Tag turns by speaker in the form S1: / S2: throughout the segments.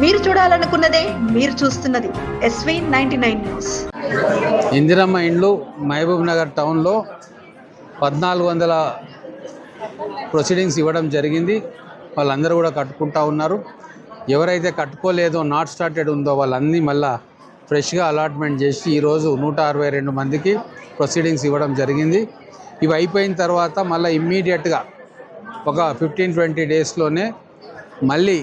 S1: మీరు చూడాలనుకున్నదే మీరు చూస్తున్నది SV99 న్యూస్.
S2: ఇందిరమ్మ ఇండ్లు మహబూబ్ నగర్ టౌన్లో 1400 ప్రొసీడింగ్స్ ఇవ్వడం జరిగింది. వాళ్ళందరూ కూడా కట్టుకుంటా ఉన్నారు. ఎవరైతే కట్టుకోలేదో నాట్ స్టార్టెడ్ ఉందో వాళ్ళన్నీ మళ్ళా ఫ్రెష్గా అలాట్మెంట్ చేసి ఈరోజు 162 మందికి ప్రొసీడింగ్స్ ఇవ్వడం జరిగింది. ఇవి అయిపోయిన తర్వాత మళ్ళీ ఇమ్మీడియట్గా ఒక 15-20 డేస్లోనే మళ్ళీ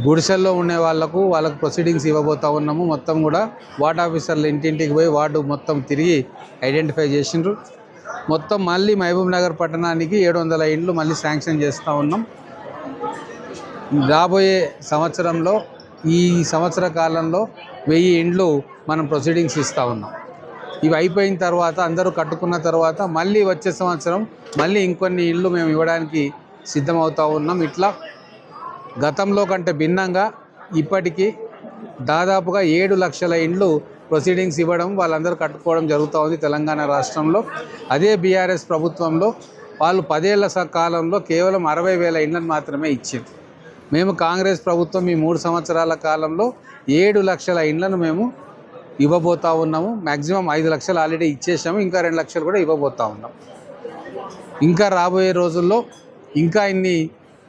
S2: గుడిసెల్లో ఉండే వాళ్ళకు ప్రొసీడింగ్స్ ఇవ్వబోతూ ఉన్నాము. మొత్తం కూడా వార్డ్ ఆఫీసర్లు ఇంటింటికి పోయి వార్డు మొత్తం తిరిగి ఐడెంటిఫై చేసిండ్రు. మొత్తం మళ్ళీ మహబూబ్ నగర్ పట్టణానికి 700 ఇండ్లు మళ్ళీ శాంక్షన్ చేస్తూ ఉన్నాం. రాబోయే సంవత్సరంలో ఈ సంవత్సర కాలంలో 1000 ఇండ్లు మనం ప్రొసీడింగ్స్ ఇస్తూ ఉన్నాం. ఇవి అయిపోయిన తర్వాత అందరూ కట్టుకున్న తర్వాత మళ్ళీ వచ్చే సంవత్సరం మళ్ళీ ఇంకొన్ని ఇండ్లు మేము ఇవ్వడానికి సిద్ధమవుతూ ఉన్నాం. ఇట్లా గతంలో కంటే భిన్నంగా ఇప్పటికీ దాదాపుగా 7 లక్షల ఇండ్లు ప్రొసీడింగ్స్ ఇవ్వడం వాళ్ళందరూ కట్టుకోవడం జరుగుతూ ఉంది తెలంగాణ రాష్ట్రంలో. అదే బీఆర్ఎస్ ప్రభుత్వంలో వాళ్ళు 10 ఏళ్ల కాలంలో కేవలం 60,000 ఇండ్లను మాత్రమే ఇచ్చింది. మేము కాంగ్రెస్ ప్రభుత్వం ఈ 3 సంవత్సరాల కాలంలో 7 లక్షల ఇండ్లను మేము ఇవ్వబోతూ ఉన్నాము. మ్యాక్సిమం 5 లక్షలు ఆల్రెడీ ఇచ్చేసాము. ఇంకా 2 లక్షలు కూడా ఇవ్వబోతూ ఉన్నాం. ఇంకా రాబోయే రోజుల్లో ఇంకా ఇన్ని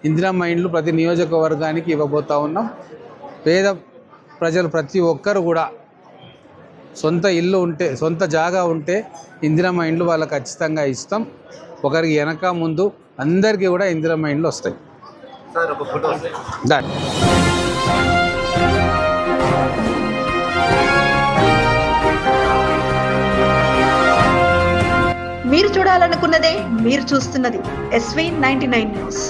S2: ఇందిరమ్మ ఇండ్లు ప్రతి నియోజకవర్గానికి ఇవ్వబోతూ ఉన్నాం. పేద ప్రజలు ప్రతి ఒక్కరు కూడా సొంత ఇల్లు ఉంటే, సొంత జాగా ఉంటే ఇందిరమ్మ ఇండ్లు వాళ్ళకి ఖచ్చితంగా ఇస్తాం. ఒకరికి వెనక ముందు అందరికీ కూడా ఇందిరమ్మ ఇండ్లు వస్తాయి.
S1: మీరు చూడాలనుకున్నదే మీరు చూస్తున్నది SV99 న్యూస్.